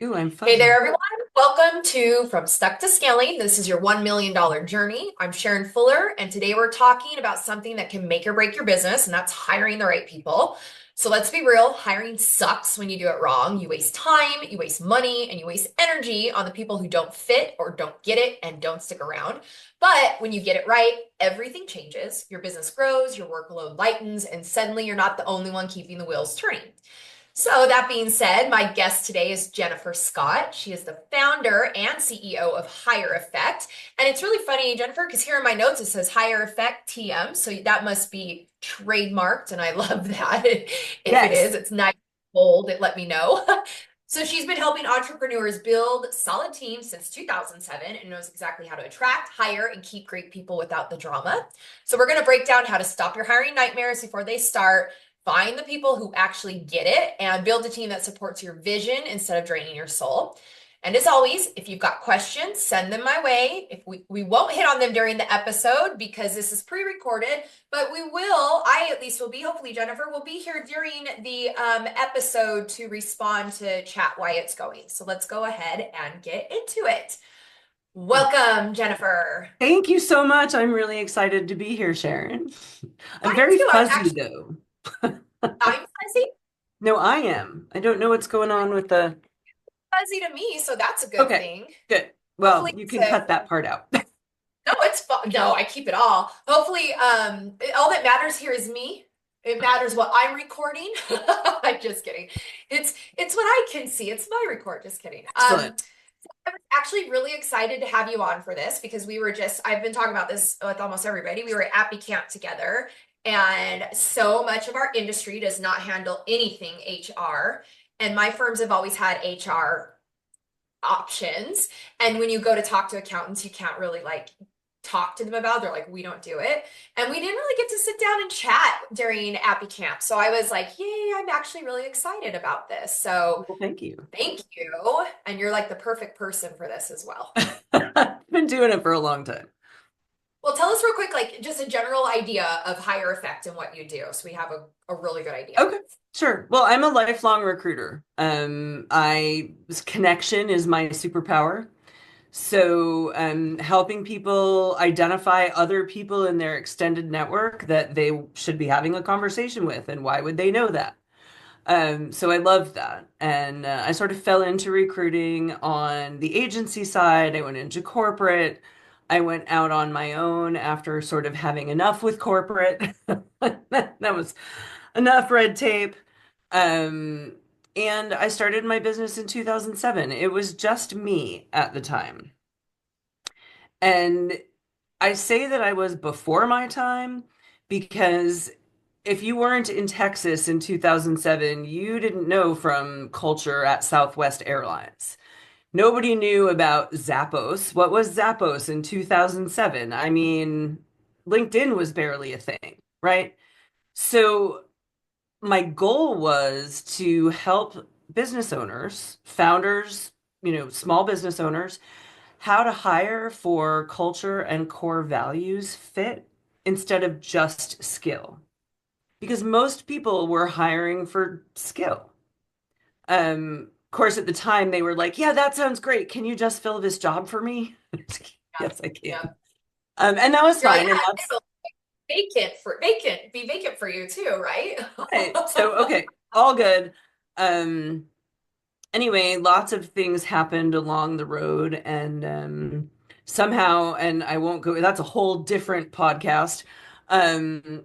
Ooh, I'm Hey there, fuzzy. everyone. Welcome to From Stuck to Scaling. This is your $1 million journey. I'm Sharon Fuller, and today we're talking about something that can make or break your business, and that's hiring the right people. So let's be real, hiring sucks when you do it wrong. You waste time, you waste money, and you waste energy on the people who don't fit or don't get it and don't stick around. But when you get it right, everything changes. Your business grows, your workload lightens, and suddenly you're not the only one keeping the wheels turning. So, that being said, my guest today is Jennifer Scott. She is the founder and CEO of HireEffect. And it's really funny, Jennifer, because here in my notes it says HireEffect TM. So that must be trademarked. And I love that. If it Yes. is, it's nice, bold. It let me know. So she's been helping entrepreneurs build solid teams since 2007 and knows exactly how to attract, hire, and keep great people without the drama. So we're going to break down how to stop your hiring nightmares before they start, find the people who actually get it, and build a team that supports your vision instead of draining your soul. And as always, if you've got questions, send them my way. If we won't hit on them during the episode because this is pre-recorded, but we will, I at least will be, hopefully Jennifer will be here during the episode to respond to chat why it's going. So let's go ahead and get into it. Welcome, Jennifer. Thank you so much. I'm really excited to be here, Sharon. I'm Mine very too. I'm fuzzy actually, though. I'm fuzzy. No, I am. I don't know what's going on with the. Fuzzy to me, so that's a good Okay, thing. good. Well, Hopefully you it's can a cut that part out. no, it's fun. No, I keep it all. Hopefully, all that matters here is me. It matters what I'm recording. I'm just kidding. It's what I can see. It's my record. Just kidding. Excellent. I was actually really excited to have you on for this because I've been talking about this with almost everybody. We were at Appy Camp together, and so much of our industry does not handle anything HR. And my firms have always had HR options. And when you go to talk to accountants, you can't really like talk to them about it. They're like, we don't do it. And we didn't really get to sit down and chat during Appy Camp. So I was like, yay, I'm actually really excited about this. So Well, thank you. thank you. And you're like the perfect person for this as well. I've been doing it for a long time. Well, tell us real quick, like just a general idea of Hire Effect and what you do. So we have a really good idea. Okay, sure. Well, I'm a lifelong recruiter. I connection is my superpower. So, helping people identify other people in their extended network that they should be having a conversation with, and why would they know that? So I loved that. And I sort of fell into recruiting on the agency side. I went into corporate. I went out on my own after sort of having enough with corporate. That was enough red tape. Um, and I started my business in 2007. It was just me at the time. And I say that I was before my time because if you weren't in Texas in 2007, you didn't know from culture at Southwest Airlines. Nobody knew about Zappos. What was Zappos in 2007? I mean, LinkedIn was barely a thing, right? So my goal was to help business owners, founders, small business owners how to hire for culture and core values fit instead of just skill. Because most people were hiring for skill. Of course, at the time they were like, yeah, that sounds great. Can you just fill this job for me? Yeah. Yes, I Yeah. can. And that was You're like, fine. And yeah, that's it'll be vacant for you too, right? right. So, okay, all good. Um, anyway, lots of things happened along the road, and somehow, and I won't go, that's a whole different podcast. Um,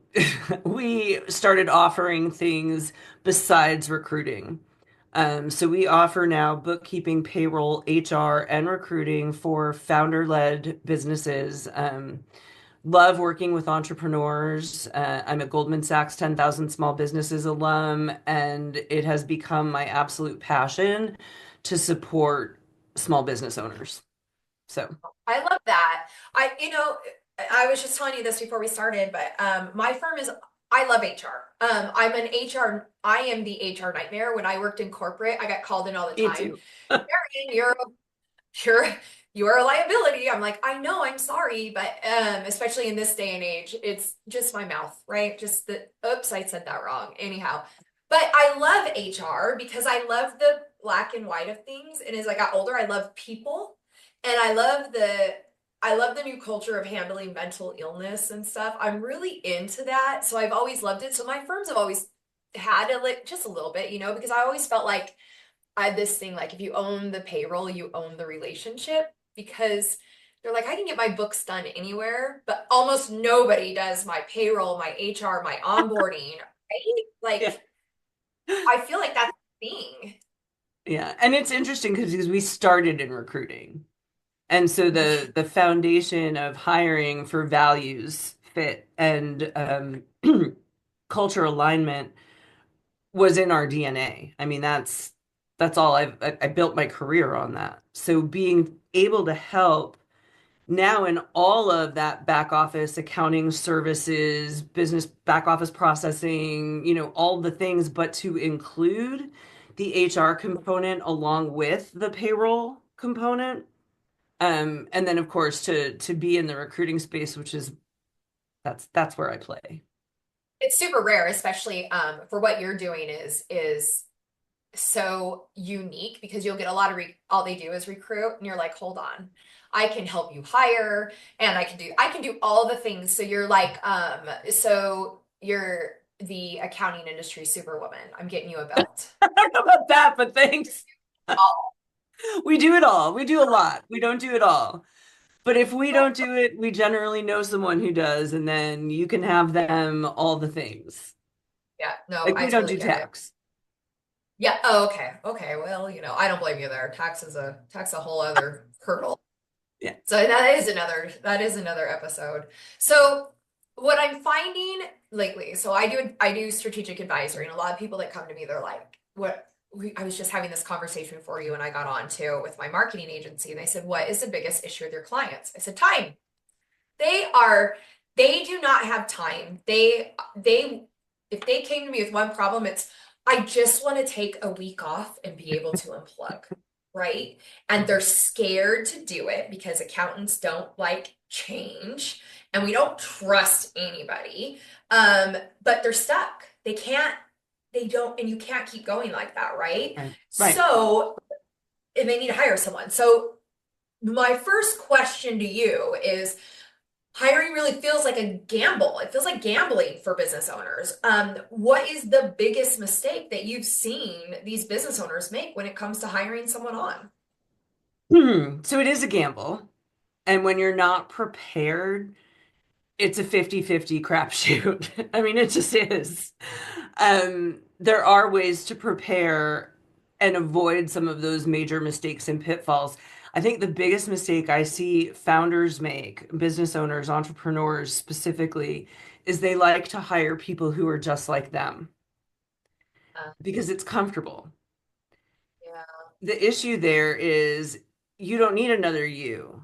we started offering things besides recruiting. So we offer now bookkeeping, payroll, HR, and recruiting for founder-led businesses. Love working with entrepreneurs. I'm a Goldman Sachs 10,000 Small Businesses alum, and it has become my absolute passion to support small business owners. So, I love that. I was just telling you this before we started, but my firm is, I love HR. I am the HR nightmare. When I worked in corporate, I got called in all the me time. too. Marion, you're, you're a liability. I'm like, I know, I'm sorry, but especially in this day and age, it's just my mouth, right? Oops, I said that wrong. Anyhow, but I love HR because I love the black and white of things. And as I got older, I love people and I love the new culture of handling mental illness and stuff. I'm really into that. So I've always loved it. So my firms have always had a like just a little bit, because I always felt like I had this thing like if you own the payroll, you own the relationship because they're like, I can get my books done anywhere, but almost nobody does my payroll, my HR, my onboarding, right? Yeah. Like, I feel like that's the thing. Yeah. And it's interesting because we started in recruiting. And so the foundation of hiring for values, fit, and culture alignment was in our DNA. I mean, that's all I built my career on that. So being able to help now in all of that back office accounting services, business back office processing, all the things, but to include the HR component along with the payroll component. And then of course to be in the recruiting space, which is that's where I play. It's super rare, especially for what you're doing is so unique because you'll get a lot of all they do is recruit and you're like, hold on, I can help you hire and I can do all the things. So you're like, so you're the accounting industry superwoman. I'm getting you a belt. I don't know about that, but thanks. We do it all. We do a lot. We don't do it all. But if we don't do it, we generally know someone who does, and then you can have them all the things. Yeah, no, Like I we don't totally do get it. tax. Yeah. Oh, okay. Okay. Well, I don't blame you there. Tax a whole other hurdle. Yeah. So that is another episode. So what I'm finding lately, so I do strategic advisory, and a lot of people that come to me, they're like, I was just having this conversation for you, and I got on to with my marketing agency, and they said, what is the biggest issue with your clients? I said, time. They are they do not have time. They if they came to me with one problem, it's I just want to take a week off and be able to unplug, right? And they're scared to do it because accountants don't like change and we don't trust anybody. But they're stuck. They don't, and you can't keep going like that, right? Right. Right. So, and they need to hire someone. So, my first question to you is hiring really feels like a gamble. It feels like gambling for business owners. What is the biggest mistake that you've seen these business owners make when it comes to hiring someone on? So it is a gamble. And when you're not prepared, it's a 50-50 crapshoot. I mean, it just is. There are ways to prepare and avoid some of those major mistakes and pitfalls. I think the biggest mistake I see founders make, business owners, entrepreneurs specifically, is they like to hire people who are just like them Uh, because it's comfortable. yeah. The issue there is you don't need another you.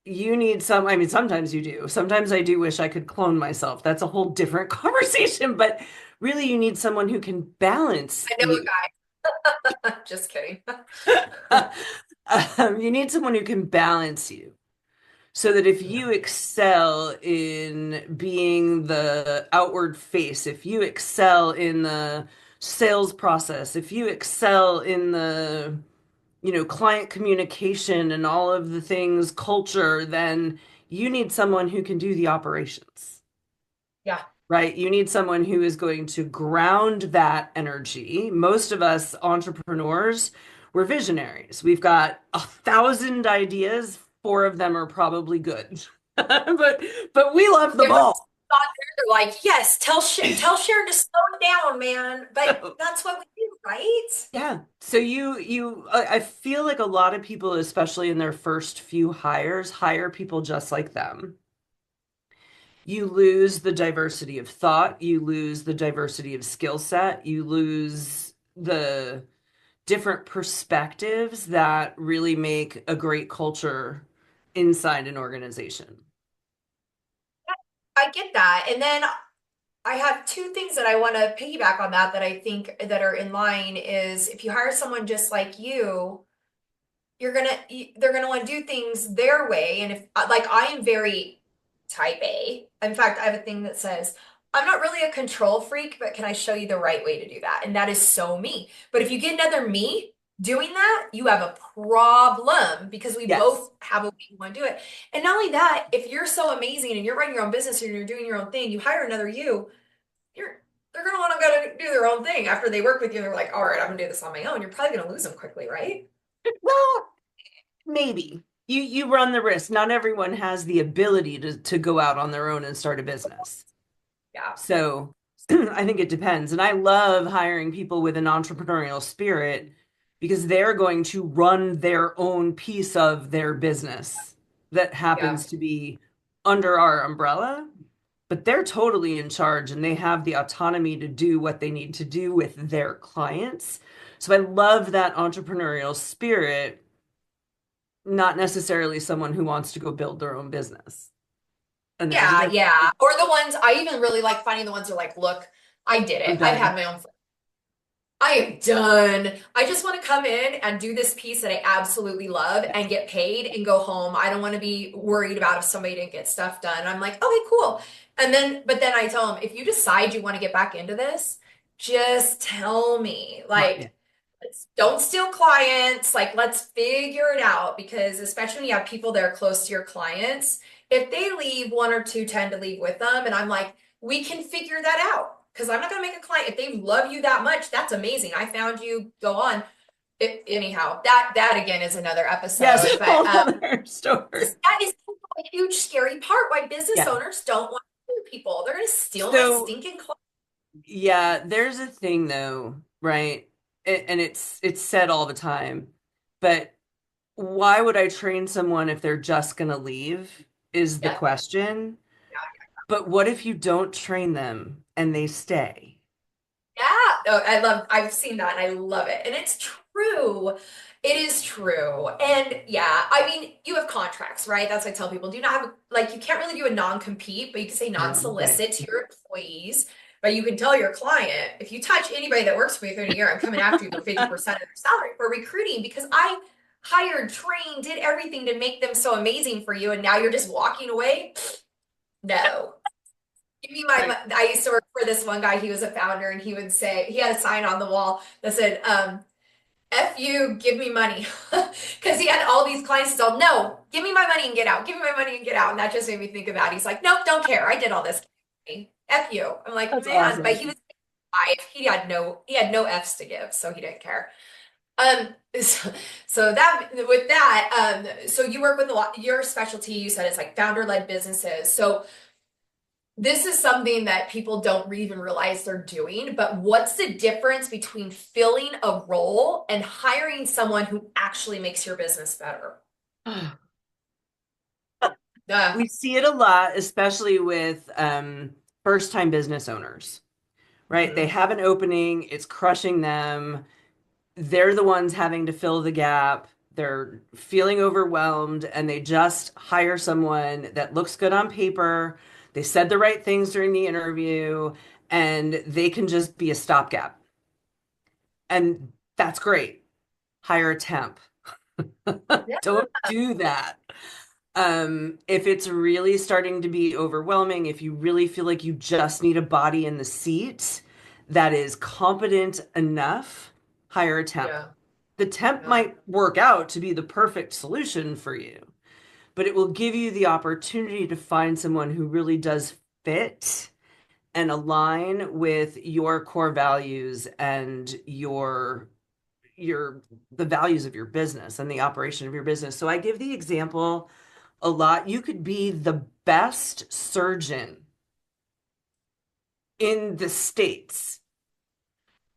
You need I mean, sometimes you do. Sometimes I do wish I could clone myself. That's a whole different conversation, but really you need someone who can balance I know you. a guy. Just kidding. You need someone who can balance you so that if Yeah. you excel in being the outward face, if you excel in the sales process, if you excel in the client communication and all of the things, culture, then you need someone who can do the operations, Yeah. right? You need someone who is going to ground that energy. Most of us entrepreneurs, we're visionaries. We've got 1,000 ideas. Four of them are probably good, but we love them There's a all. spot there, they're like, yes, tell Sharon to slow it down, man. But that's what we do, right? Yeah. So I feel like a lot of people, especially in their first few hires, hire people just like them. You lose the diversity of thought, you lose the diversity of skill set, you lose the different perspectives that really make a great culture inside an organization. I get that. And then I have two things that I want to piggyback on that I think that are in line is if you hire someone just like you, they're gonna want to do things their way. And if like I am very type A. In fact, I have a thing that says, I'm not really a control freak, but can I show you the right way to do that? And that is so me. But if you get another me, doing that, you have a problem because we Yes. both have a way we want to do it. And not only that, if you're so amazing and you're running your own business and you're doing your own thing, you hire another you're they're gonna want to go to do their own thing after they work with you. They're like, all right, I'm gonna do this on my own. You're probably gonna lose them quickly, right? Well, maybe. You run the risk. Not everyone has the ability to go out on their own and start a business. Yeah. So I think it depends. And I love hiring people with an entrepreneurial spirit because they're going to run their own piece of their business that Yeah. happens to be under our umbrella, but they're totally in charge and they have the autonomy to do what they need to do with their clients. So I love that entrepreneurial spirit, not necessarily someone who wants to go build their own business. And there's a Yeah, difference. yeah. Or the ones I even really like finding the ones who are like, look, I did I'm it. I've done. had my own. I am done. I just want to come in and do this piece that I absolutely love Yes. and get paid and go home. I don't want to be worried about if somebody didn't get stuff done. I'm like, okay, cool. But then I tell them, if you decide you want to get back into this, just tell me. Right. Yeah. Don't steal clients. Like, let's figure it out because especially when you have people that are close to your clients, if they leave, one or two tend to leave with them. And I'm like, we can figure that out because I'm not going to make a client. If they love you that much, that's amazing. I found you, go on. Anyhow, that again is another Yes, episode. a whole other story. That is a huge scary part why business Yeah. owners don't want to hire people. They're going to steal my So stinking clients. yeah, there's a thing though, right? And it's said all the time, but why would I train someone if they're just gonna leave is the Yeah. question. But what if you don't train them and they stay? Yeah, oh, I've seen that and I love it. And it's true. It is true. And yeah, I mean, you have contracts, right? That's what I tell people. Do not have, like, you can't really do a non-compete, but you can say Right. non-solicit to your employees. But you can tell your client, if you touch anybody that works for me within a year, I'm coming after you for 50% of their salary for recruiting because I hired, trained, did everything to make them so amazing for you. And now you're just walking away? No. Give me Right. I used to work for this one guy. He was a founder, and he would say he had a sign on the wall that said, "F you, give me money," because he had all these clients. So no, give me my money and get out. Give me my money and get out. And that just made me think about it. He's like, nope, don't care. I did all this. F you. I'm like, That's man, but he awesome. was five. He had no F's to give, so he didn't care. Um, so, so that with that, so you work with a lot. Your specialty, you said, is like founder-led businesses. So this is something that people don't even realize they're doing, but what's the difference between filling a role and hiring someone who actually makes your business better? Uh, We see it a lot, especially with first-time business owners, right? They mhm. have an opening, it's crushing them. They're the ones having to fill the gap. They're feeling overwhelmed and they just hire someone that looks good on paper. They said the right things during the interview and they can just be a stopgap. And that's great. Hire a temp. Yeah. Don't do that. If it's really starting to be overwhelming, if you really feel like you just need a body in the seat that is competent enough, hire a temp. Yeah. The temp Yeah. might work out to be the perfect solution for you, but it will give you the opportunity to find someone who really does fit and align with your core values and your the values of your business and the operation of your business. So I give the example a lot. You could be the best surgeon in the States,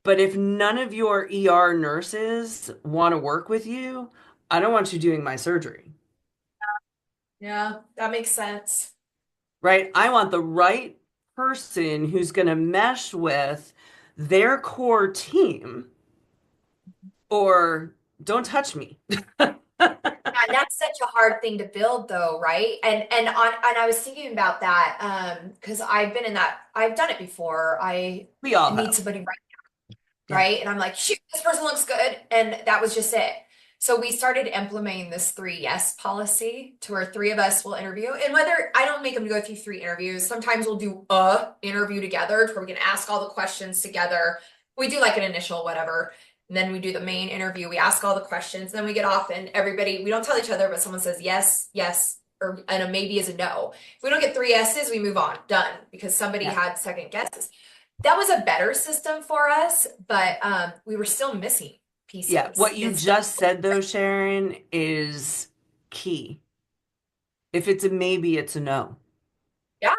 but if none of your ER nurses want to work with you, I don't want you doing my surgery, Yeah. That makes sense. right? I want the right person who's going to mesh with their core team or don't touch me. And that's such a hard thing to build though, right? And I was thinking about that because I've done it before. I We all need have. somebody Yeah. right? And I'm like, shoot, this person looks good. And that was just it. So we started implementing this 3 yes policy to where three of us will interview. And whether I don't make them go through 3 interviews, sometimes we'll do a interview together to where we can ask all the questions together. We do like an initial whatever. And then we do the main interview. We ask all the questions. Then we get off, and everybody, we don't tell each other, but someone says yes, yes, or and a maybe is a no. If we don't get three yeses, we move on. Done. Because somebody Yeah. had second guesses. That was a better system for us, but we were still missing Yeah. pieces. What you Instead, just said though, Sharon, is key. If it's a maybe, it's a no. yeah,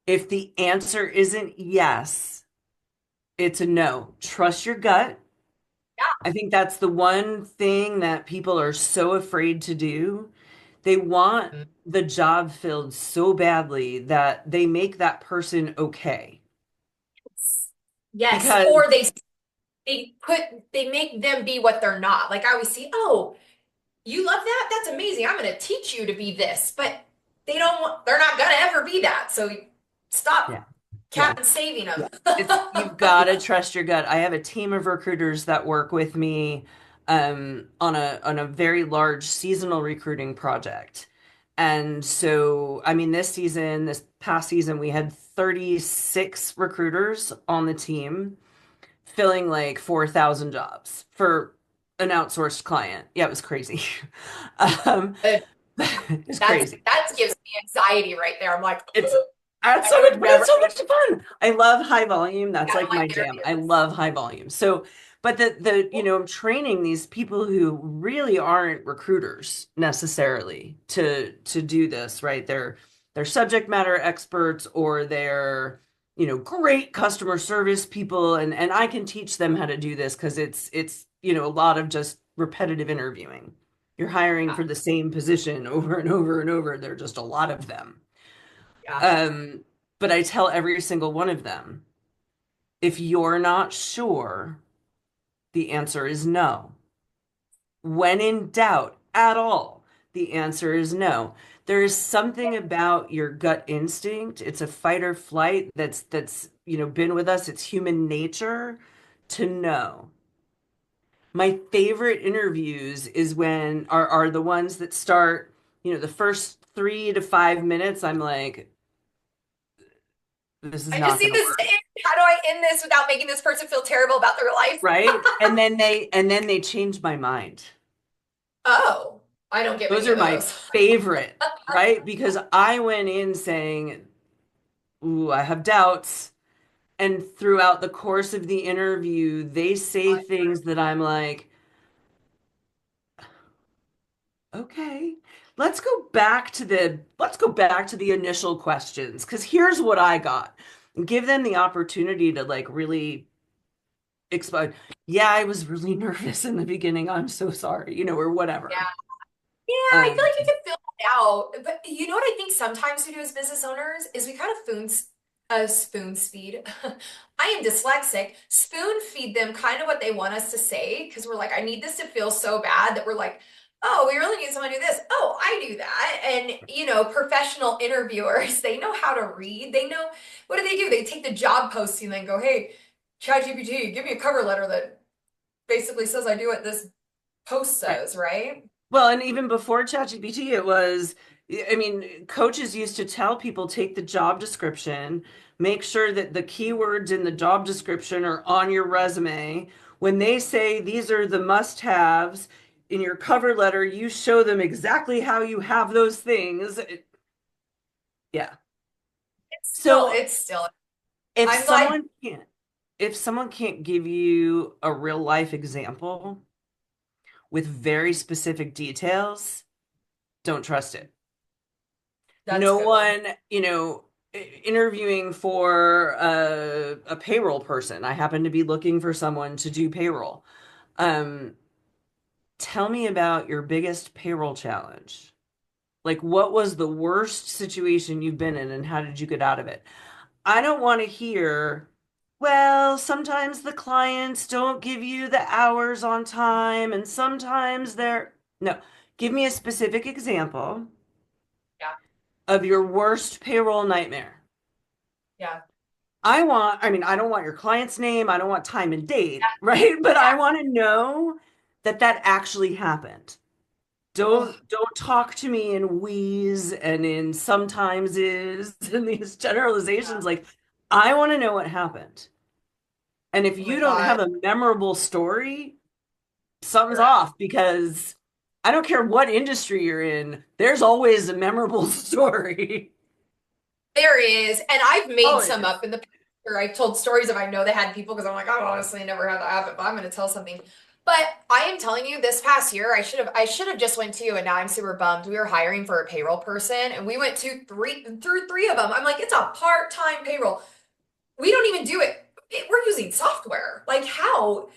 If the answer isn't yes, it's a no. Trust your gut. yeah. I think that's the one thing that people are so afraid to do. They want the job filled so badly that they make that person okay. Yes, Because, or they put they make them be what they're not. Like I always see, oh, you love that? That's amazing. I'm going to teach you to be this, but they're not going to ever be that. So yeah, stop yeah. cat saving them. You've got to trust your gut. I have a team of recruiters that work with me on a very large seasonal recruiting project. And so, I mean, this past season, we had 36 recruiters on the team filling like 4,000 jobs for an outsourced client. Yeah, it was crazy. Um, it's crazy. That gives me anxiety right there. I'm like, It's That's I so much, would but it's never so much fun. I love high volume. That's I don't like my like jam. I interviews. love high volume. So, but I'm training these people who really aren't recruiters necessarily to do this, right? They're subject matter experts or they're, great customer service people and I can teach them how to do this because it's a lot of just repetitive interviewing. You're hiring Yeah, for the same position over and over and over. There are just a lot of them. yeah. Um, but I tell every single one of them, if you're not sure, the answer is no. When in doubt at all, the answer is no. There is something about your gut instinct. It's a fight or flight that's been with us. It's human nature to know. My favorite interviews is when are the ones that start, the first 3 to 5 minutes, I'm like, this is I just not see going to this. work. How do I end this without making this person feel terrible about their life? Right? And then they change my mind. Oh, I don't get Those many are of my those. favorite, right? Because I went in saying, "Ooh, I have doubts." And throughout the course of the interview, they say things that I'm like, "Okay, let's go back to the initial questions because here's what I got." And give them the opportunity to like really explain. Yeah, I was really nervous in the beginning. I'm so sorry, or Yeah. whatever. Yeah, I feel Um, like you can fill it out. But you know what I think sometimes we do as business owners is we kind of spoon feed. I am dyslexic. Spoon feed them kind of what they want us to say because we're like, I need this to feel so bad that we're like, oh, we really need someone to do this. Oh, I do that. And professional interviewers, they know how to read. They know what do? They take the job posting and then go, hey, ChatGPT, give me a cover letter that basically says I do what this post right. says, right? Well, and even before ChatGPT, I mean, coaches used to tell people take the job description, make sure that the keywords in the job description are on your resume. When they say these are the must-haves in your cover letter, you show them exactly how you have those things. Yeah. So It's still, if I'm glad. someone can't, if someone can't give you a real life example with very specific details, don't trust it. That's a No good one. one, interviewing for a payroll person. I happen to be looking for someone to do payroll. Um, Tell me about your biggest payroll challenge. Like, what was the worst situation you've been in and how did you get out of it? I don't want to hear, well, sometimes the clients don't give you the hours on time and sometimes they're, no, give me a specific example Yeah, of your worst payroll nightmare. yeah. I mean, I don't want your client's name, I don't want time and date, right? But I Yeah. want to know that that actually happened. Oh, Don't talk to me in wheeze and in sometimes is and these yeah. generalizations. Like, I want to know what happened. And if Oh my you don't God. have a memorable story, something's Correct. off because I don't care what industry you're in, there's always a memorable story. There is, and I've made some Always. up in the past, or I've told stories if I know they had people because I'm like, I honestly never had that happen, but I'm going to tell something. But I am telling you, this past year, I should have just went to you, and now I'm super bummed. We were hiring for a payroll person, and we went to three through three of them. I'm like, it's a part-time payroll. We don't even do it. We're using software. Like how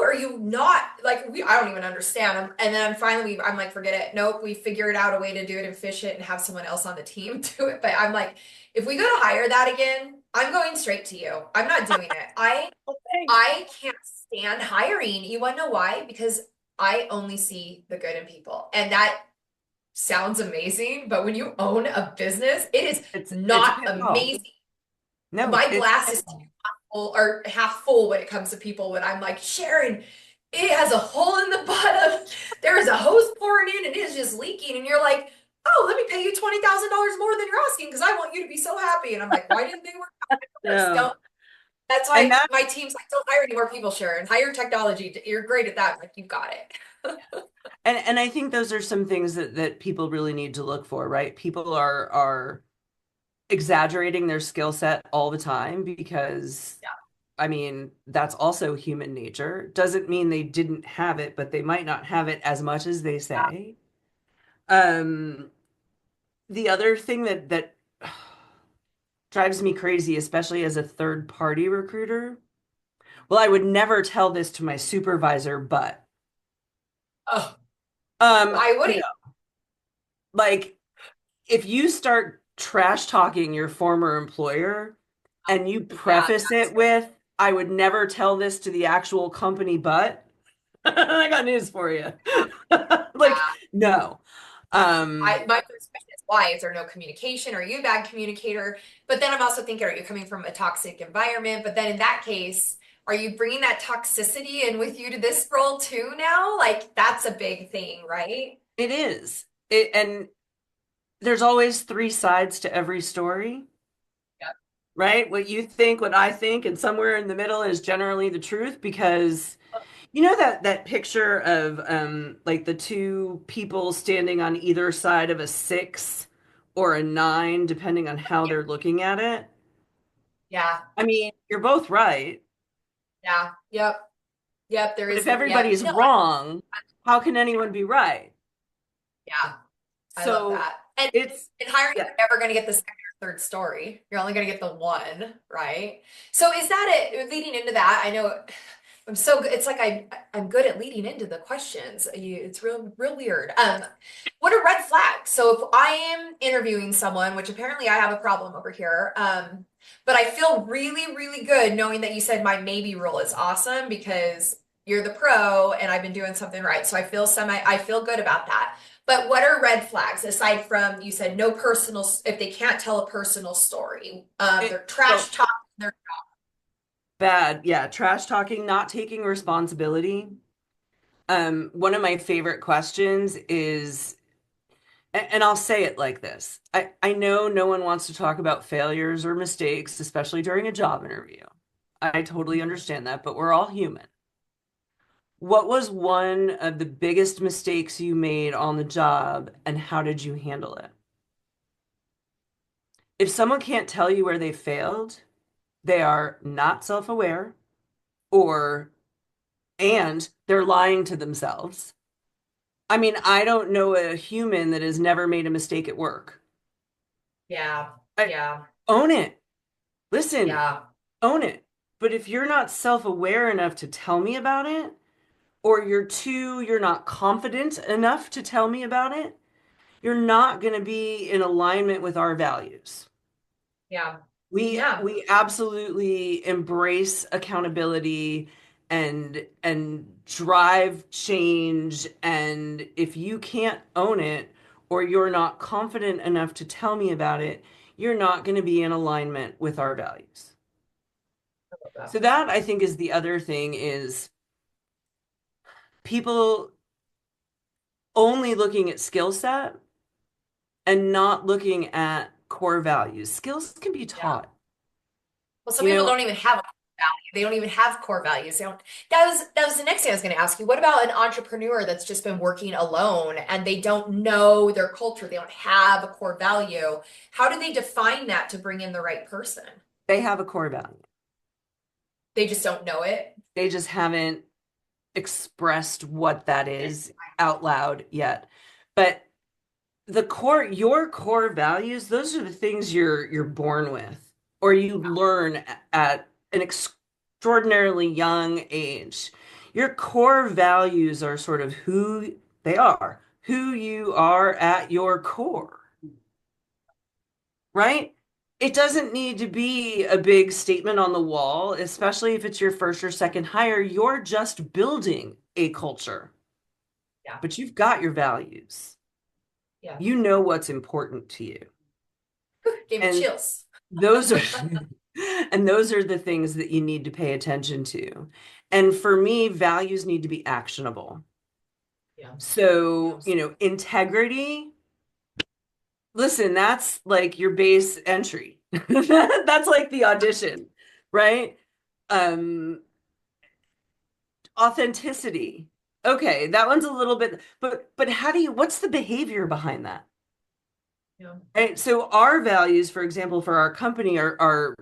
are you not like we I don't even understand. And then I'm like, forget it. Nope, we figured out a way to do it efficient and have someone else on the team do it. But I'm like, if we go to hire that again, I'm going straight to you. I'm not doing it. Thanks. I can't stand hiring. You want to know why? Because I only see the good in people. And that sounds amazing, but when you own a business, it is It's a not pitfall. amazing. No, My it's a glass is too pitfall. full or half full when it comes to people when I'm like, Sharon, it has a hole in the bottom. There is a hose pouring in and it is just leaking. And you're like, oh, let me pay you $20,000 more than you're asking because I want you to be so happy. And I'm like, why didn't they work out first? No. Don't. That's And why that my team's like, don't hire any more people, Sharon. Hire technology. You're great at that. I'm like, you got it. and I think those are some things that people really need to look for, right? People are exaggerating their skill set all the time because Yeah. I mean, that's also human nature. Doesn't mean they didn't have it, but they might not have it as much as they say. Um, the other thing that drives me crazy, especially as a third party recruiter, well, I would never tell this to my supervisor, but Oh, um, why would you know, he? like if you start trash talking your former employer and you Yeah. preface it with, I would never tell this to the actual company, but I got news for you. Like, Yeah. no. Um, My first question is why? Is there no communication? Are you a bad communicator? But then I'm also thinking, are you coming from a toxic environment? But then in that case, are you bringing that toxicity in with you to this role too now? Like that's a big thing, right? it is. And there's always three sides to every story, Yeah. right? What you think, what I think, and somewhere in the middle is generally the truth because you know that picture of like the two people standing on either side of a six or a nine, depending on how they're looking at it. Yeah. I mean, you're both right, Yeah. Yep. Yep. There but is if the yep. everybody's No, wrong, how can anyone be right? yeah. I love So that. And it's, in hiring, yeah, you're never going to get the second or third story. You're only going to get the one, right? So is that it? Leading into that, I know I'm so good. It's like I'm good at leading into the questions. It's real weird. What are red flags? So if I am interviewing someone, which apparently I have a problem over here, but I feel really good knowing that you said my maybe rule is awesome because you're the pro and I've been doing something right. So I feel good about that. But what are red flags aside from you said no personal, if they can't tell a personal story, they're trash so talking, they're bad. Yeah, trash talking, not taking responsibility. One of my favorite questions is, and I'll say it like this. I know no one wants to talk about failures or mistakes, especially during a job interview. I totally understand that, but we're all human. What was one of the biggest mistakes you made on the job, and how did you handle it? If someone can't tell you where they failed, they are not self-aware or and they're lying to themselves. I mean, I don't know a human that has never made a mistake at work. yeah, I yeah, own it. Listen, yeah, own it. But if you're not self-aware enough to tell me about it, or you're not confident enough to tell me about it, you're not going to be in alignment with our values. yeah, yeah. We absolutely embrace accountability and drive change. And if you can't own it or you're not confident enough to tell me about it, you're not going to be in alignment with our values. I love that. So that I think is the other thing is people only looking at skill set and not looking at core values. Skills can be Yeah. taught. Well, some You people know, don't even have it. value. They don't even have core values. They don't, that was the next thing I was going to ask you. What about an entrepreneur that's just been working alone and they don't know their culture? They don't have a core value. How do they define that to bring in the right person? They have a core value. They just don't know it. They just haven't expressed what that is out loud yet. But your core values, those are the things you're born with, or you learn at an extraordinarily young age. Your core values are sort of who you are at your core, right? It doesn't need to be a big statement on the wall, especially if it's your first or second hire. You're just building a culture, Yeah. but you've got your values. Yeah. You know what's important to you. Gave me And chills. those are and those are the things that you need to pay attention to. And for me, values need to be actionable. Yeah. So, Yes. integrity, listen, that's like your base entry. That's like the audition, right? Um, Authenticity. Okay, that one's a little bit, but what's the behavior behind that? Yeah. Right? So our values, for example, for our company are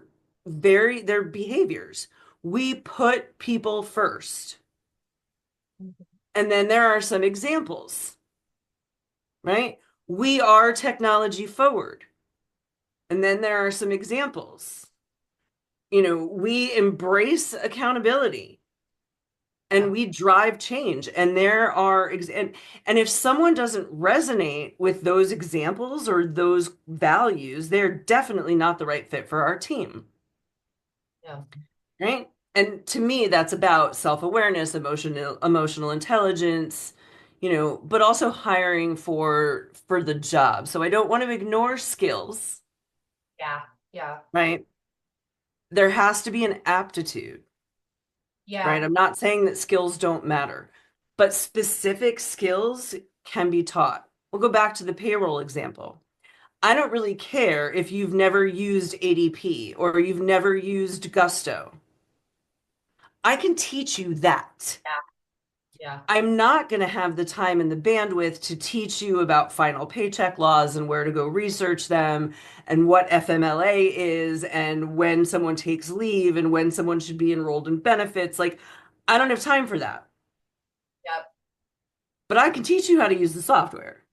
they're behaviors. We put people first. And then there are some examples, right? We are technology forward. And then there are some examples. We embrace accountability Yeah. and we drive change. And and if someone doesn't resonate with those examples or those values, they're definitely not the right fit for our team. Yeah. Right? And to me, that's about self-awareness, emotional intelligence, but also hiring for the job. So I don't want to ignore skills, Yeah. Yeah. right? There has to be an aptitude, right? Yeah. I'm not saying that skills don't matter, but specific skills can be taught. We'll go back to the payroll example. I don't really care if you've never used ADP or you've never used Gusto. I can teach you that. Yeah. Yeah. I'm not going to have the time and the bandwidth to teach you about final paycheck laws and where to go research them and what FMLA is and when someone takes leave and when someone should be enrolled in benefits. Like, I don't have time for that, Yep. but I can teach you how to use the software,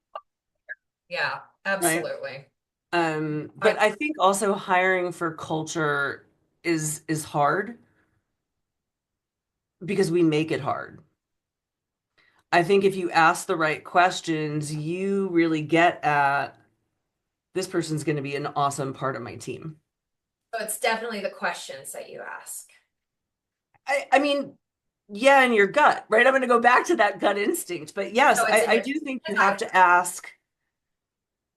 Yeah. right? Absolutely. But I think also hiring for culture is hard because we make it hard. I think if you ask the right questions, you really get at this person's going to be an awesome part of my team. So it's definitely the questions that you ask. I mean, yeah, in your gut, right? I'm going to go back to that gut instinct. But yes, So it's in I your do think you have I to ask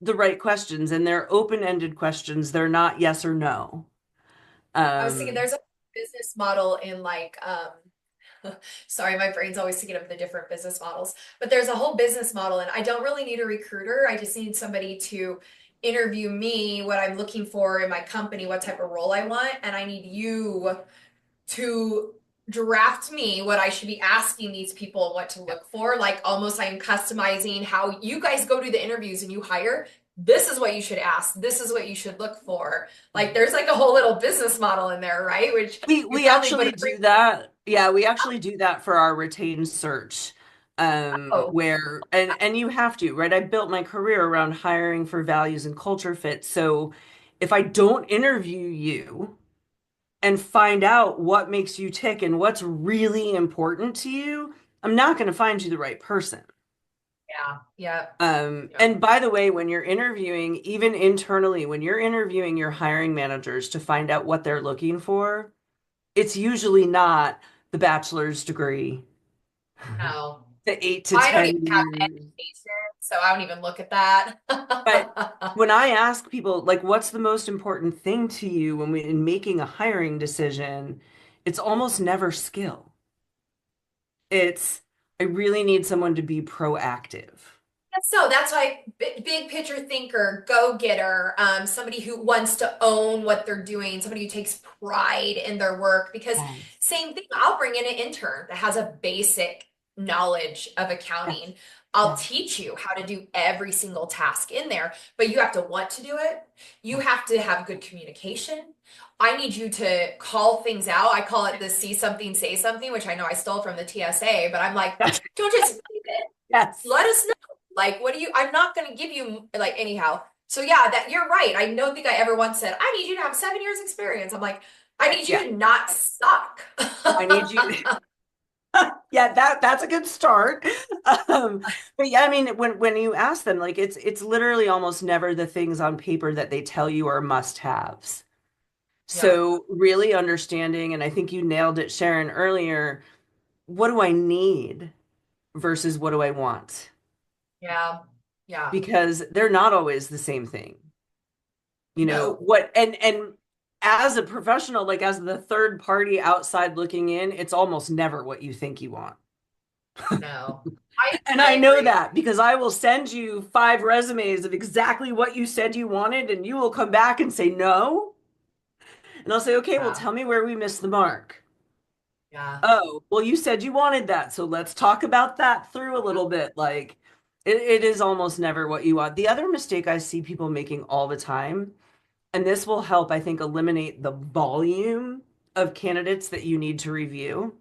the right questions, and they're open-ended questions. They're not yes or no. I was thinking Um, there's a business model in sorry, my brain's always thinking of the different business models, but there's a whole business model, and I don't really need a recruiter. I just need somebody to interview me, what I'm looking for in my company, what type of role I want, and I need you to draft me what I should be asking these people what to look for. Like almost I'm customizing how you guys go to the interviews and you hire. This is what you should ask. This is what you should look for. Like there's like a whole little business model in there, right? Which you we probably would actually appreciate. do that. Yeah, we actually do that for our retained search. Oh, Where and you have to, right? I built my career around hiring for values and culture fit. So if I don't interview you and find out what makes you tick and what's really important to you, I'm not going to find you the right person. yeah, yeah, yeah. And by the way, when you're interviewing, even internally, when you're interviewing your hiring managers to find out what they're looking for, it's usually not the bachelor's degree, No, the eight to I don't even 10 have years. education, so I don't even look at that. But when I ask people, like, what's the most important thing to you in making a hiring decision, it's almost never skill. It's, I really need someone to be proactive. So that's why big picture thinker, go getter, somebody who wants to own what they're doing, somebody who takes pride in their work. Because Yes. same thing, I'll bring in an intern that has a basic knowledge of Yes. accounting. I'll Yes. teach you how to do every single task in there, but you have to want to do it. You have to have good communication. I need you to call things out. I call it the see something, say something, which I know I stole from the TSA, but I'm like, Yes. don't just leave it. Yes. Let us know. Like, what do you, I'm not going to give you, like, anyhow. So, yeah, that you're right. I don't think I ever once said, I need you to have 7 years experience. I'm like, I need you Yeah. to not suck. I need you. Yeah, that's a good start. Um, but yeah, I mean, when you ask them, like it's literally almost never the things on paper that they tell you are must-haves. Yeah, So really understanding, and I think you nailed it, Sharon, earlier, what do I need versus what do I want? yeah, yeah. Because they're not always the same thing. You know, No, what and as a professional, like as the third party outside looking in, it's almost never what you think you want. no. I And I I know agree. that because I will send you 5 resumes of exactly what you said you wanted, and you will come back and say no. And I'll say, okay, well, Yeah, tell me where we missed the mark. yeah, Oh, well, you said you wanted that. So let's talk about that through a little bit. Like it is almost never what you want. The other mistake I see people making all the time, and this will help, I think, eliminate the volume of candidates that you need to review,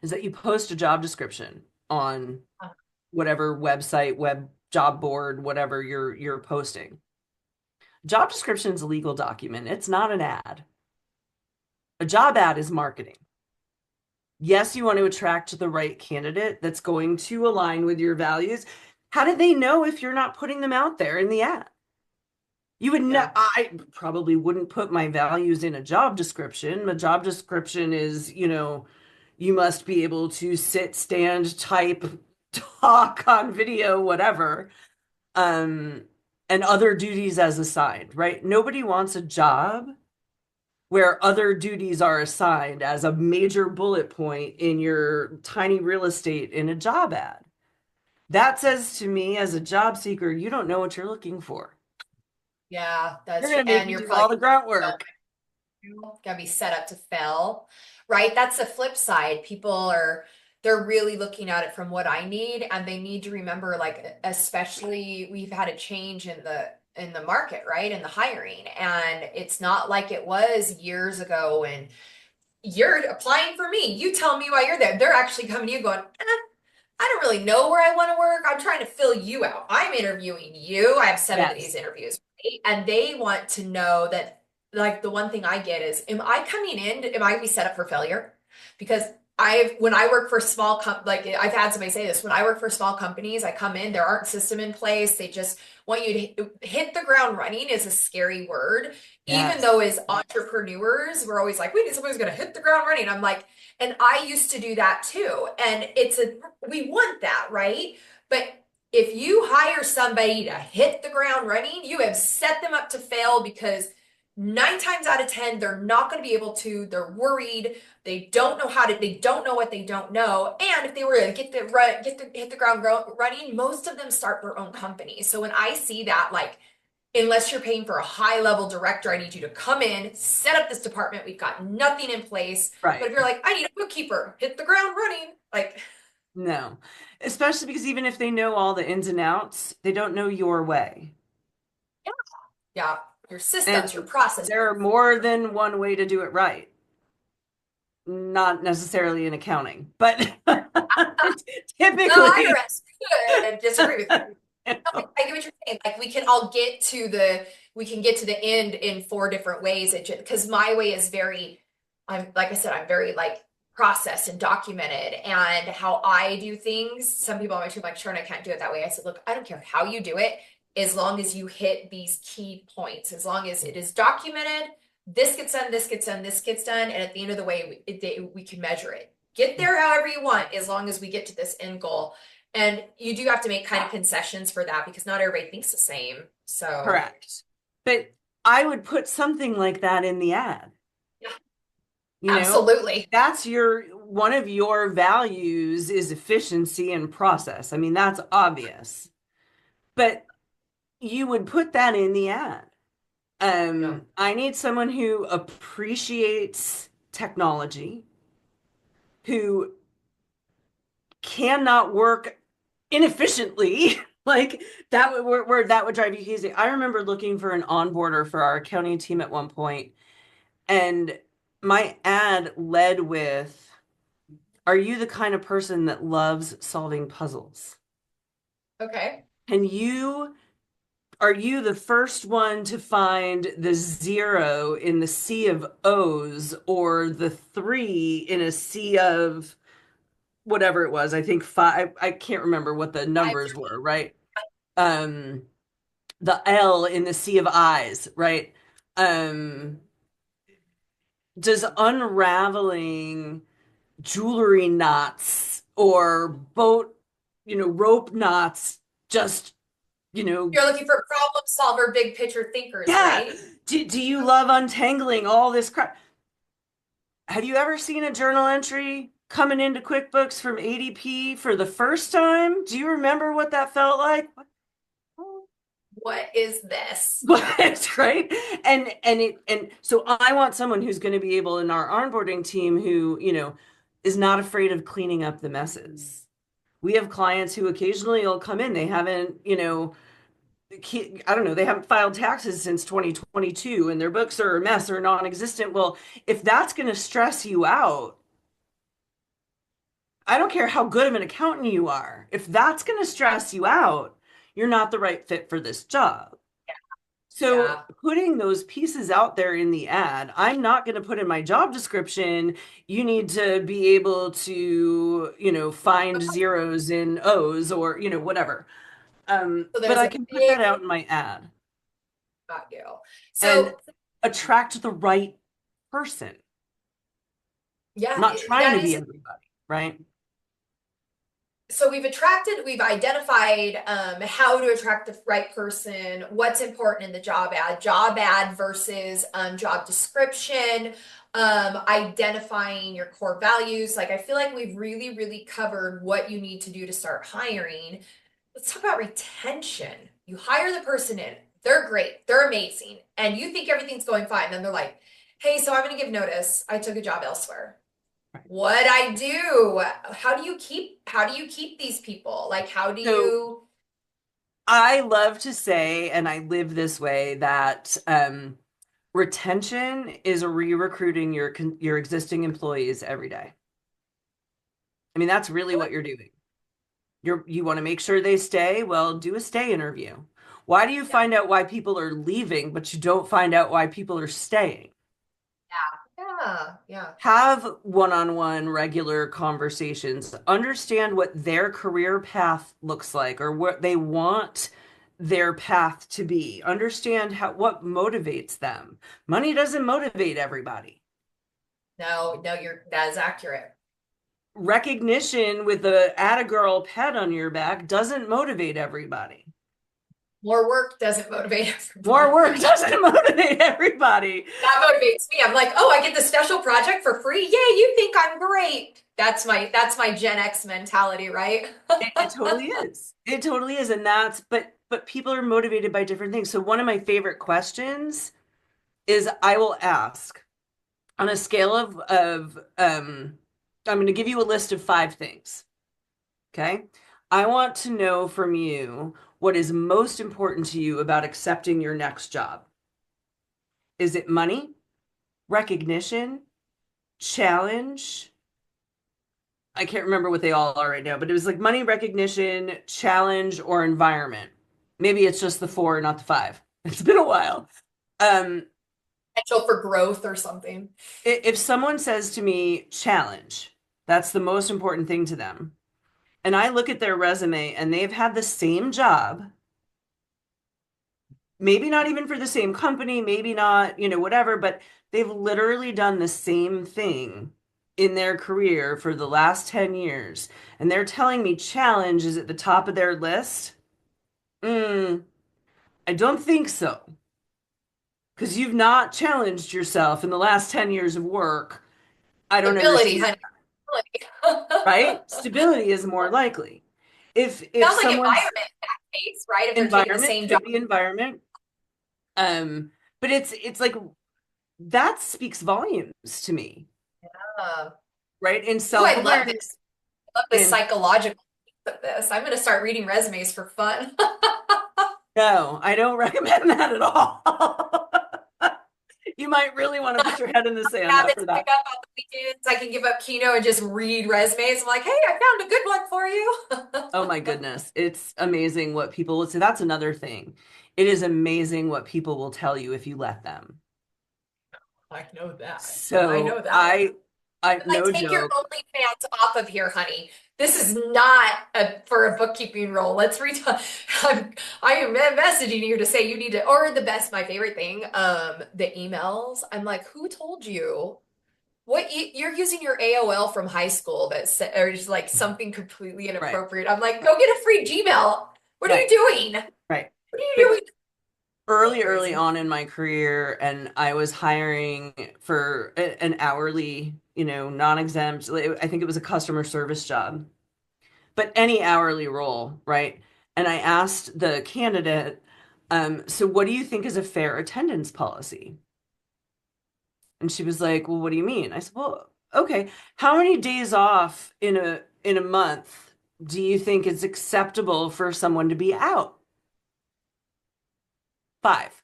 is that you post a job description on whatever website, web job board, whatever you're posting. Job description is a legal document. It's not an ad. A job ad is marketing. Yes, you want to attract the right candidate that's going to align with your values. How do they know if you're not putting them out there in the ad? You would know, yeah, I probably wouldn't put my values in a job description. A job description is, you must be able to sit, stand, type, talk on video, whatever. Um, and other duties as assigned, right? Nobody wants a job where other duties are assigned as a major bullet point in your tiny real estate in a job ad. That says to me, as a job seeker, you don't know what you're looking for. yeah. You're That's true. going to make And me you're do all probably the grunt work. gotta be set up to fail, right? That's the flip side. People are they're really looking at it from what I need, and they need to remember, like, especially we've had a change in the market, right? In the hiring. And it's not like it was years ago when you're applying for me. You tell me why you're there. They're actually coming to you going, I don't really know where I want to work. I'm trying to fill you out. I'm interviewing you. I have 7 of these Yes. interviews, right? And they want to know that, like, the one thing I get is, am I coming in? Am I gonna be set up for failure? Because when I work for like I've had somebody say this, when I work for small companies, I come in, there aren't system in place. They just want you to hit the ground running is a scary word. Even Yes. though as entrepreneurs, we're always like, we need somebody who's going to hit the ground running. I'm like, and I used to do that too. And we want that, right? But if you hire somebody to hit the ground running, you have set them up to fail because 9 times out of 10, they're not going to be able to. They're worried. They don't know what they don't know. And if they were to hit the ground running, most of them start their own company. So when I see that, like, unless you're paying for a high level director, I need you to come in, set up this department. We've got nothing in place. But Right. if you're like, I need a bookkeeper, hit the ground running, like, No. Especially because even if they know all the ins and outs, they don't know your way. yeah, yeah, your systems, your And process. there are more than one way to do it right. Not necessarily in accounting, but The typically. IRS could disagree with you. No, I get what you're saying. Like, we can get to the end in 4 different ways. Because my way is I'm like I said, I'm very, like, processed and documented, and how I do things. Some people on my team are like, sure, and I can't do it that way. I said, look, I don't care how you do it, as long as you hit these key points, as long as it is documented, this gets done, this gets done, this gets done, and at the end of the way, we can measure it. Get there however you want, as long as we get to this end goal. And you do have to make kind of concessions for that because not everybody thinks the same. So, Correct. But I would put something like that in the ad. yeah, You know, absolutely. that's one of your values is efficiency and process. I mean, that's obvious. But you would put that in the ad. Yeah. I need someone who appreciates technology, who cannot work inefficiently. Like that would where that would drive you crazy. I remember looking for an onboarder for our accounting team at one point, and my ad led with, "Are you the kind of person that loves solving puzzles? Okay. Can you Are you the first one to find the zero in the sea of O's or the three in a sea of whatever it was? I think five, I can't remember what the Five numbers through were, right? Um, the L in the sea of I's, right? Um, does unraveling jewelry knots or rope knots just, you know, You're looking for problem solver, big picture thinkers, yeah. right? Do you love untangling all this crap? Have you ever seen a journal entry coming into QuickBooks from ADP for the first time? Do you remember what that felt like? What is this? What, right? And so I want someone who's going to be able in our onboarding team who, is not afraid of cleaning up the messes. We have clients who occasionally will come in, they haven't, I don't know, they haven't filed taxes since 2022 and their books are a mess or non-existent. Well, if that's going to stress you out, I don't care how good of an accountant you are. If that's going to stress you out, you're not the right fit for this job. So Yeah. putting those pieces out there in the ad, I'm not going to put in my job description, you need to be able to, find zeros in O's or, whatever. So But there's I a can put big that out in my ad got you. and So attract the right person. I'm yeah, not trying to that be is everybody, right? so we've identified how to attract the right person, what's important in the job ad versus job description, identifying your core values. Like I feel like we've really, really covered what you need to do to start hiring. Let's talk about retention. You hire the person in, they're great, they're amazing, and you think everything's going fine. Then they're like, hey, so I'm going to give notice. I took a job elsewhere. Right. What I do? How do you keep these people? Like how do So you I love to say, and I live this way, that retention is re-recruiting your existing employees every day. I mean, that's really what you're doing. You want to make sure they stay? Well, do a stay interview. Why do you yeah, find out why people are leaving, but you don't find out why people are staying? yeah, yeah. Have one-on-one regular conversations. Understand what their career path looks like or what they want their path to be. Understand what motivates them. Money doesn't motivate everybody. No, no, that is accurate. Recognition with the add a girl pat on your back doesn't motivate everybody. More work doesn't motivate More work everybody. doesn't motivate everybody. That motivates me. I'm like, oh, I get the special project for free. Yay, you think I'm great. That's my Gen X mentality, right? It totally is. It totally is. And but people are motivated by different things. So one of my favorite questions is I will ask on a scale of I'm going to give you a list of 5 things. Okay. I want to know from you what is most important to you about accepting your next job. Is it money, recognition, challenge? I can't remember what they all are right now, but it was like money, recognition, challenge, or environment. Maybe it's just the four, not the five. It's been a while. Um, Potential for growth or something. if someone says to me, challenge, that's the most important thing to them. And I look at their resume and they've had the same job, maybe not even for the same company, maybe not, whatever, but they've literally done the same thing in their career for the last 10 years. And they're telling me challenge is at the top of their list. Mm, I don't think so. Because you've not challenged yourself in the last 10 years of work. I don't Stability, understand, honey. right? Stability. Stability is more likely. If Sounds like someone's environment. pace, right? If they're taking the Environment same job. could be environment. But it's like that speaks volumes to me, Uh, right? In ooh, I love self-awareness, this. I love the in psychological piece of this. I'm going to start reading resumes for fun. no, I don't recommend that at all. You might really want to put your head in the sand Habits after pick that. up on the weekends. I can give up Kino and just read resumes. I'm like, hey, I found a good one for Oh you. my goodness. It's amazing what people will say. That's another thing. It is amazing what people will tell you if you let them. I know that. I So know that one. I Like, no take your joke. OnlyFans off of here, honey. This is not for a bookkeeping role. Let's read. I am messaging you to say you need to, or the best, my favorite thing, the emails. I'm like, who told you? You're using your AOL from high school or just like something completely Right, inappropriate. I'm like, go get a free Gmail. What are you right, doing? right. What are you But doing? So early crazy. on in my career, and I was hiring for an hourly, non-exempt, I think it was a customer service job, but any hourly role, right? And I asked the candidate, so what do you think is a fair attendance policy? And she was like, well, what do you mean? I said, well, okay, how many days off in a month do you think is acceptable for someone to be out? 5.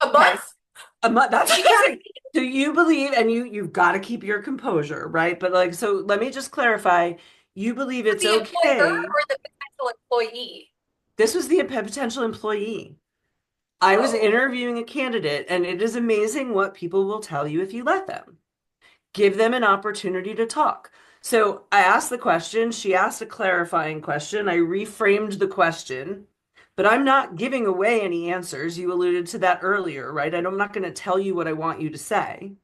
A Okay. month? A month. That's what She I was can't like. So you believe, and you've got to keep your composure, right? But like, so let me just clarify. You believe for it's the employer okay. or the potential employee. This was the potential employee. I was Oh. interviewing a candidate, and it is amazing what people will tell you if you let them. Give them an opportunity to talk. So I asked the question, she asked a clarifying question, I reframed the question, but I'm not giving away any answers. You alluded to that earlier, right? I'm not going to tell you what I want you to say.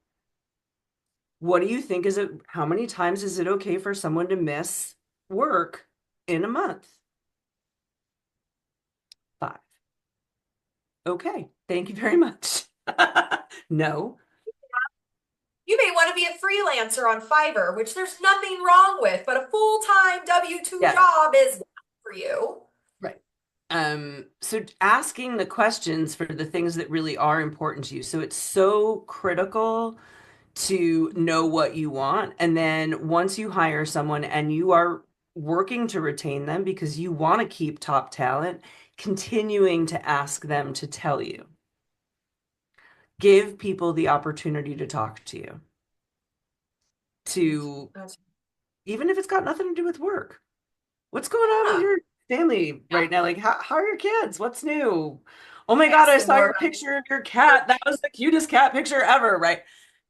What do you think is it? How many times is it okay for someone to miss work in a month? 5. Okay, thank you very much. No, You may want to be a freelancer on Fiverr, which there's nothing wrong with, but a full-time W-2 yeah, job is not for you. right. So asking the questions for the things that really are important to you. So it's so critical to know what you want. And then once you hire someone and you are working to retain them because you want to keep top talent, continuing to ask them to tell you. Give people the opportunity to talk to you, to That's even if it's got nothing to do with work. What's going on with yeah, your family yeah. right now? Like, how are your kids? What's new? Oh my God, Ask I them saw more your about picture of your your cat. That was the cutest cat picture ever, right?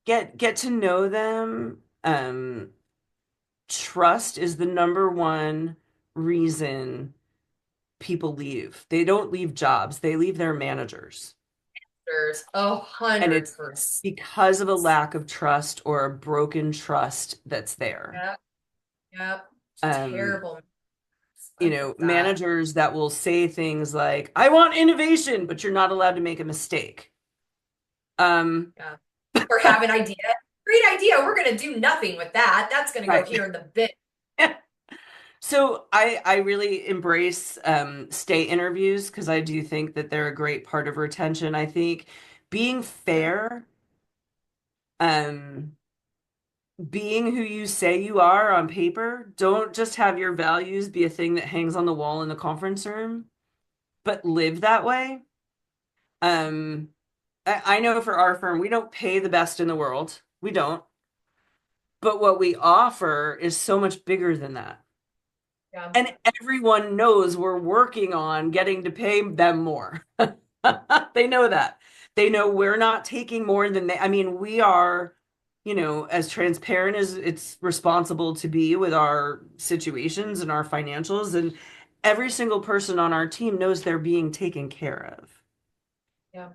Get to know them. Trust is the number one reason people leave. They don't leave jobs, they leave their managers. characters. Oh, And it's 100%. because of a lack of trust or a broken trust that's there. Yep, yep. Um, Terrible. I get that. Managers that will say things like, I want innovation, but you're not allowed to make a mistake. Um, Yeah. Or have an idea. Great idea. We're going to do nothing with that. That's going to go right. here in the bin. So I really embrace stay interviews because I do think that they're a great part of retention. I think being Yeah. fair, um, being who you say you are on paper, don't just have your values be a thing that hangs on the wall in the conference room, but live that way. Um, I know for our firm, we don't pay the best in the world. We don't. But what we offer is so much bigger than that. Yeah. And everyone knows we're working on getting to pay them more. They know that. They know we're not taking more than I mean, we are, as transparent as it's responsible to be with our situations and our financials. And every single person on our team knows they're being taken care of. Yeah.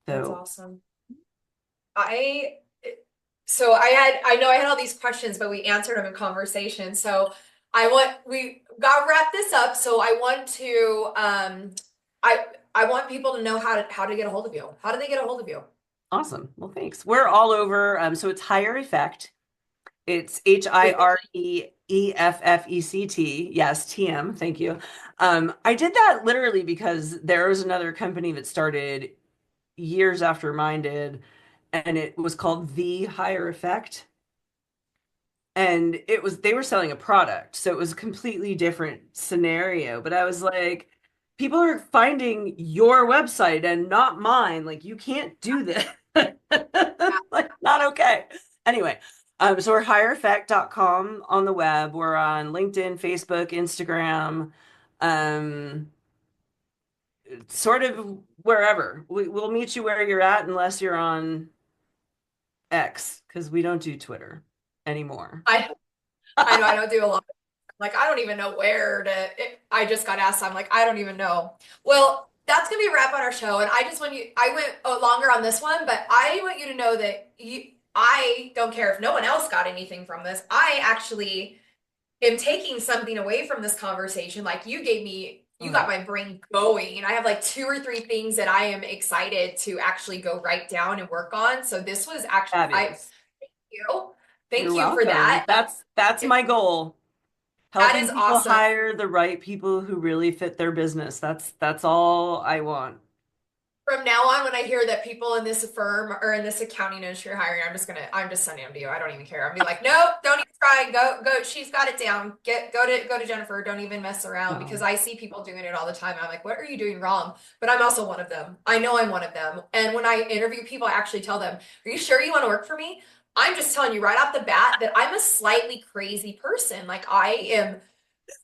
That's So awesome. I I know I had all these questions, but we answered them in conversation. So we got to wrap this up. So I want to I I want people to know how to get a hold of you. How do they get a hold of you? awesome. Well, thanks. We're all over. So it's HireEffect. It's With the HireEffect. HireEffect. Yes, TM. Thank you. I did that literally because there was another company that started years after mine did, and it was called the Hire Effect. And it was they were selling a product, so it was a completely different scenario. But I was like, people are finding your website and not mine. Like, you can't do this. Like, not okay. Anyway, so we're hireeffect.com on the web. We're on LinkedIn, Facebook, Instagram, um, sort of wherever. We'll meet you where you're at unless you're on X, because we don't do Twitter anymore. I I know I don't do a lot. Like, I don't even know where I just got asked. I'm like, I don't even know. Well, that's gonna be a wrap on our show. And I just want you, I went longer on this one, but I want you to know that I don't care if no one else got anything from this. I actually am taking something away from this conversation. Like, you got Mm, my brain going. And I have like two or three things that I am excited to actually go write down and work on. So this was actually, fabulous. you. You're Thank you for welcome. that. That's my goal. That Helping is people awesome. hire the right people who really fit their business. That's all I want. From now on, when I hear that people in this firm or in this accounting industry are hiring, I'm just sending them to you. I don't even care. I'll be like, nope, don't even try. Go. She's got it down. Go to Jennifer. Don't even mess around because No. I see people doing it all the time. I'm like, what are you doing wrong? But I'm also one of them. I know I'm one of them. And when I interview people, I actually tell them, are you sure you want to work for me? I'm just telling you right off the bat that I'm a slightly crazy person. Like, I am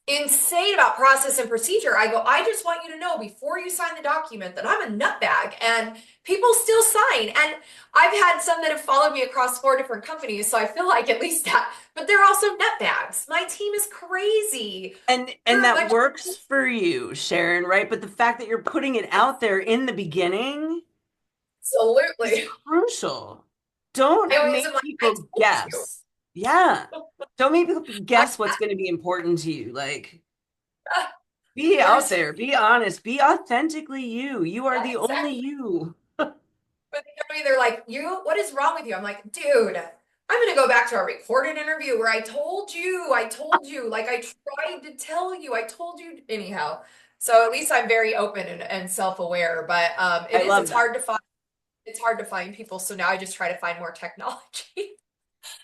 insane about process and procedure. I go, I just want you to know before you sign the document that I'm a nutbag, and people still sign. And I've had some that have followed me across four different companies, so I feel like at least that, but they're also nutbags. My team is crazy. And We're a that bunch works for you, Sharon, right? But the fact that you're putting it out there in the beginning is absolutely. crucial. I Don't always am make like, I people told you. guess. Yeah. Don't make people I, guess what's going to be important to you. Like, be out there's there, be honest, be authentically you. You are yeah, the only exactly. you. But they come to me, they're like, you, what is wrong with you? I'm like, dude, I'm gonna go back to our recorded interview where I told you, like I tried to tell you, I told you anyhow. So at least I'm very open and self-aware, but I love that. it's hard to find people. So now I just try to find more technology.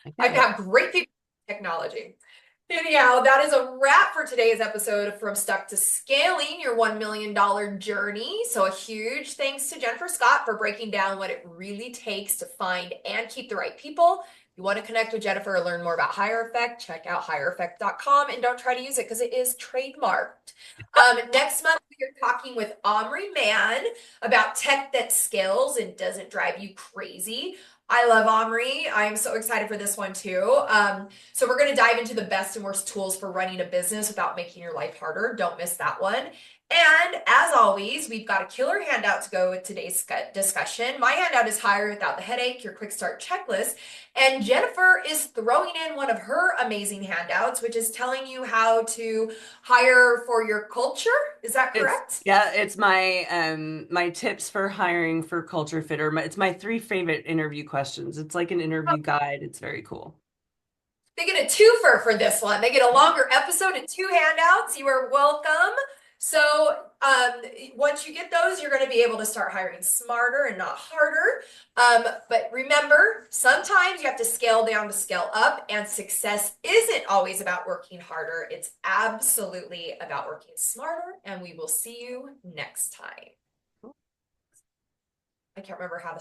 I I get it. have great people in technology. Anyhow, that is a wrap for today's episode from Stuck to Scaling Your $1 Million Journey. So, a huge thanks to Jennifer Scott for breaking down what it really takes to find and keep the right people. If you want to connect with Jennifer or learn more about HireEffect, check out hireeffect.com and don't try to use it because it is trademarked. Next month, we are talking with Omri Mann about tech that scales and doesn't drive you crazy. I love Omri. I'm so excited for this one too. So we're going to dive into the best and worst tools for running a business without making your life harder. Don't miss that one. And as always, we've got a killer handout to go with today's discussion. My handout is Hire Without the Headache, your quick start checklist. And Jennifer is throwing in one of her amazing handouts, which is telling you how to hire for your culture. Is that It's correct? yeah, it's my tips for hiring for culture fit, or it's my three favorite interview questions. It's like an interview guide. It's very cool. They get a twofer for this one. They get a longer episode and two handouts. You are welcome. So, once you get those, you're going to be able to start hiring smarter and not harder. But remember, sometimes you have to scale down to scale up, and success isn't always about working harder. It's absolutely about working smarter. And we will see you next time. I can't remember how to